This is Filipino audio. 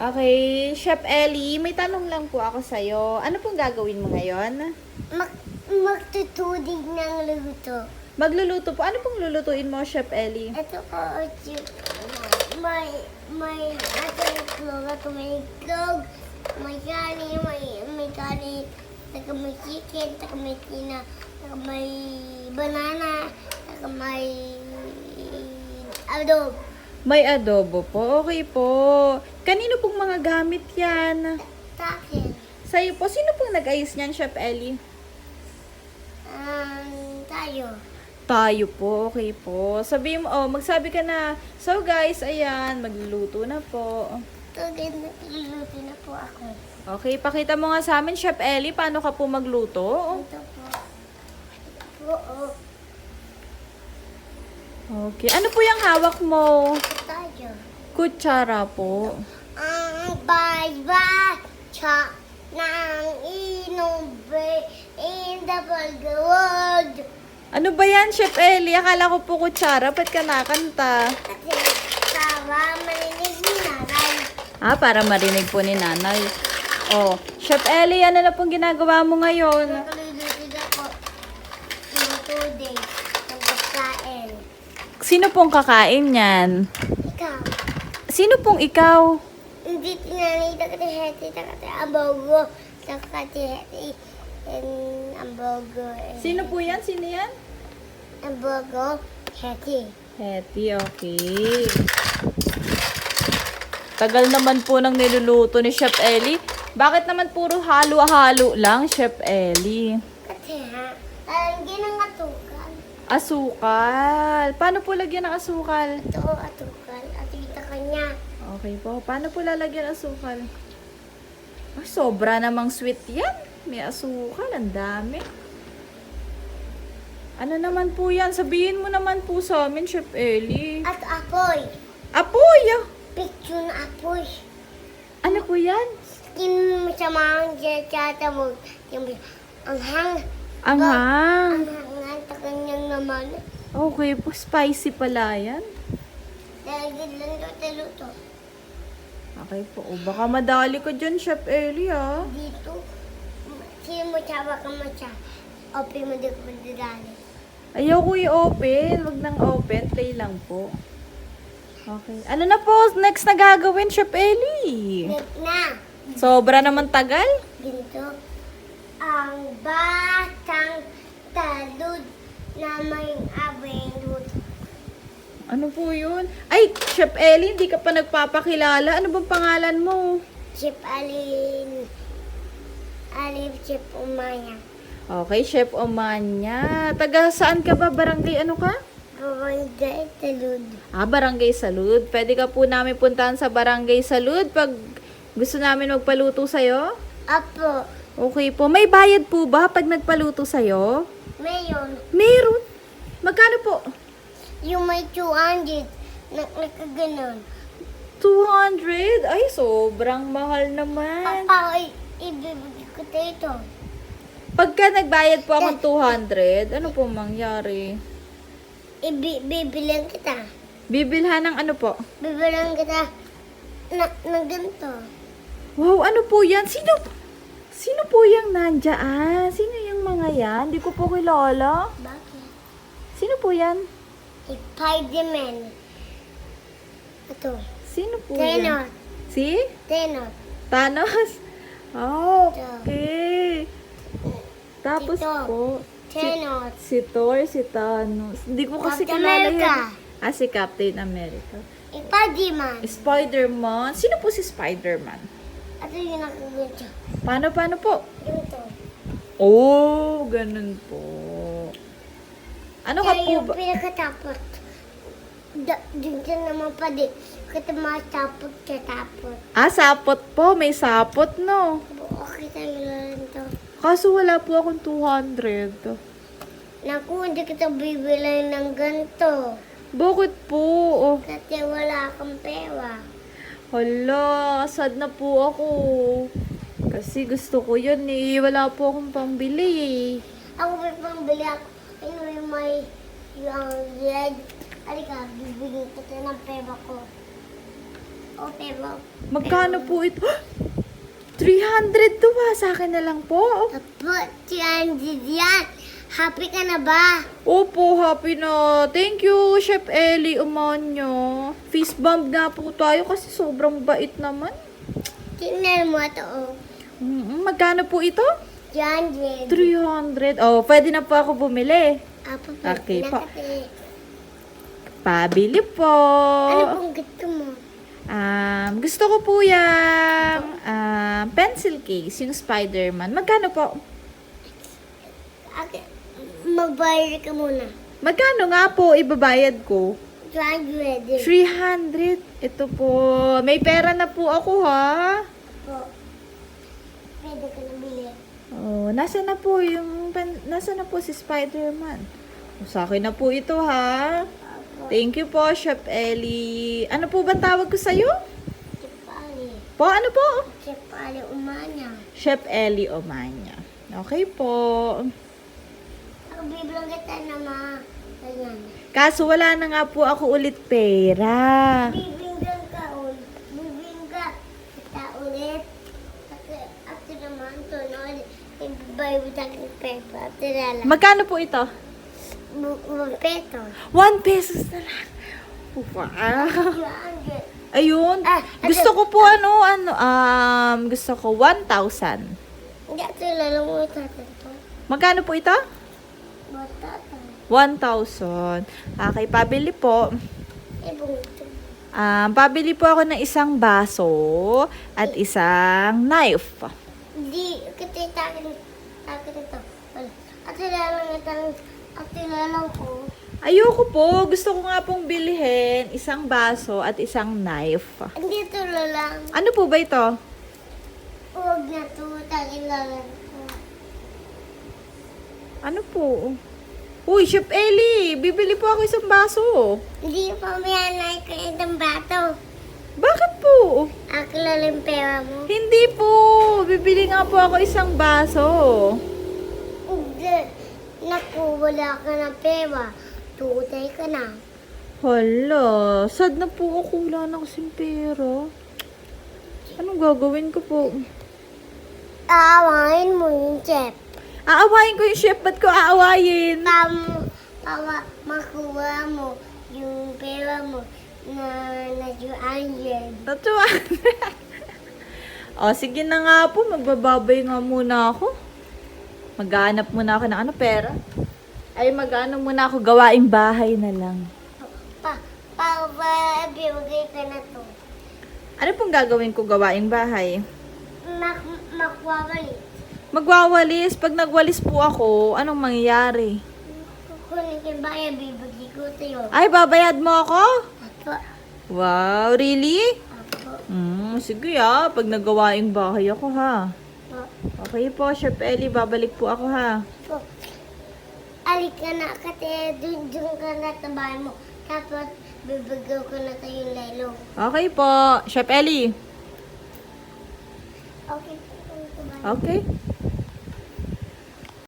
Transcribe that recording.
Okay, Chef Ellie, may tanong lang po ako sa'yo. Ano pong gagawin mo ngayon? Magtutudig ng luto. Magluluto po. Ano pong lulutuin mo, Chef Ellie? Ito po, may itlog, may itlog, may kani, saka may chicken, saka may tina, saka may banana, saka may adobo. May adobo po. Okay po. Kanino pong mga gamit yan? Sa akin, Sa'yo po. Sino pong nag-ayos niyan, Chef Ellie? tayo. Tayo po. Okay po. Sabihin mo, magsabi ka na. So guys, ayan, magluluto na po. Nagluluto na po ako. Okay, pakita mo nga sa amin, Chef Ellie, paano ka po magluto? Ito po. Ito po, Okay. Ano po yung hawak mo? tayo. Kutsara po. Ang baybacha ng inubre in the world. Ano ba yan, Chef Ellie? Akala ko po kutsara. Ba't ka nakanta? Kasi para marinig ni nanay. Para marinig po ni nanay. Oh, Chef Ellie, ano na pong ginagawa mo ngayon? Nakaluluto ako ng 2 days ng pagkain. Sino pong kakain yan? Ikaw, Sino pong ikaw? hindi tinanay takatiheti ambogo takatiheti ambogo Sino po yan? Sino yan? ambogo heti. Hetty, okay. Tagal naman po ng niluluto ni Chef Ellie. Bakit naman puro halo-halo lang, Chef Ellie? Kasi parang ginangatukan. Asukal. Paano po lagyan ng asukal? Ito atukan at kita kanya. Okay po. Paano po lalagyan ng asukal? Ay, sobra namang sweet yan. May asukal. Ang dami. Ano naman po yan? Sabihin mo naman po sa amin, Chef Ellie. At apoy. Apoy! Picture na apoy. Ano po yan? Kim sa mga tatabog. Ang hang. Anghang. Ang hangan sa kanyang naman. Okay po. Spicy pala yan. Dahil lang ito luto. Okay po. O, baka madali ka dyan, Chef Ellie, ah. Dito. Sino mo tsawa ka matya? Open mo dito mo didali. Ayaw ko i-open. Wag nang open. Play lang po. Okay. Ano na po next na gagawin, Chef Ellie? Na. Sobra naman tagal. Ginto. Ang batang talud na may abendut. Ano po yun? Ay, Chef Ellie, hindi ka pa nagpapakilala. Ano bang pangalan mo? Chip Alin. Alin Chip Umaya. Okay, Chef Omanya. Taga saan ka ba? Barangay ano ka? Barangay Talud. Barangay Salud. Pwede ka po namin puntahan sa Barangay Salud pag gusto namin magpaluto sa'yo? Apo. Okay po. May bayad po ba pag nagpaluto sa'yo? Mayon. Meron. Magkano po? Yung may 200. Nakaganon. 200? Ay, sobrang mahal naman. Ay, ibibigay ko ito. Pagka nagbayad po akong 200, ano po mangyari? Bibilang kita. Bibilhan ng ano po? Bibilang kita na ganito. Wow, ano po yan? Sino po yung nandyan? Sino yung mga yan? Hindi ko po kilala. Bakit? Sino po yan? Spiderman. Ito. Sino po yan? Tenor. Si? Tenor. Thanos? Oh, okay. Tapos Ito. po, Tenor. si Thor, si Thanos. Hindi ko kasi Captain kilala America. yan. Si Captain America. Spiderman. Spider-Man. Sino po si Spider-Man? Ito yung nakaganto. Paano po? Ganito. Oh, ganun po. Ano ka Kaya po yung ba? pinakatapot. Dun ka naman pa din. Kita matapot ka tapot. Sapot po. May sapot, no? Okay talaga ito. Kaso wala po akong 200. Naku, hindi kita bibilang ng ganito. Bakit po? Oh, Kasi wala kang pera. hala, sad na po ako. Kasi gusto ko yun eh. Wala po akong pambili eh. Ako may pambili ako. Ano yung may yung red. Halika, bibigyan kita ng pera ko. Open mo. Magkano po ito? 300 to ha. Sa akin na lang po. Apo, tiyan, yan. Happy ka na ba? Opo, happy na. Thank you, Chef Ellie Umanyo. Fist bump nga po tayo kasi sobrang bait naman. Tingnan mo ito. Oh. Magkano po ito? Yan, yan. 300. Oh, pwede na po ako bumili. Apo, Okay po. nakati. Pabili po. Ano pong gusto mo? Gusto ko po yung pencil case, yung Spider-Man. Magkano po? Okay. Magbayad ka muna. Magkano nga po ibabayad ko? 200. 300. Ito po. May pera na po ako ha. Po. Pwede ka na bili. Oh, nasa na po nasa na po si Spider-Man? Sa akin na po ito ha. Apo. Thank you po, Chef Ellie. Ano po ba tawag ko sa'yo? Chef Ali. Po, ano po? Chef Ali umanya. Chef Ellie Omanya. Okay po. Ako bibilang kita na ganyan. Kaso wala na nga po ako ulit pera. Bibinggan ka ulit. Bibinggan kita ulit. At naman tunod. Ibibay mo tayo peso. At nala. Magkano po ito? Peso. 1 pesos na lang. Wow. 200. Ayun. Gusto ko po gusto ko 1,000. Hindi ito lalang mo ito. Magkano po ito? Matata. 1,000. Okay, pabili po. Ibong ito. Pabili po ako ng isang baso at isang knife. Hindi. Kita takin ito. At lalang ko. Ayoko po. Gusto ko nga pong bilhin isang baso at isang knife. Hindi ito lalang. Ano po ba ito? Huwag na ito. Takin lalang ko. Ano po? Uy, Chef Ellie, bibili po ako isang baso. Hindi pa mayanay ko itong bato. Bakit po? Ako lalang pera mo. Hindi po. Bibili nga po ako isang baso. Hindi. Naku, wala ka ng pera. Tutay ka na. Hala, sad na po ako. Wala na kasing pera. Anong gagawin ko po? Aawain mo yung chef. Aawayin ko yung chef. Ba't ko aawayin? Para makuha mo yung pera mo na 200. Tatuwa. O, sige na nga po. Magbababay nga muna ako. Maghanap muna ako ng pera. Ay, muna ako gawaing bahay na lang. Para bibigay ka na to. Ano pong gagawin ko gawaing bahay? Makwawali. Magwawalis. Pag nagwalis po ako, anong mangyayari? Kukunin yung bayan, bibigay ko sa'yo. Ay, babayad mo ako? Apo. Wow, really? Apo. Sige pag nagawaing bahay ako ha. Apo. Okay po, Chef Ellie, babalik po ako ha. So, alik ka na kasi dun ka na sa bahay mo. Tapos, bibigyan ko na tayo yung lelo. Okay po, Chef Ellie. Okay. Okay.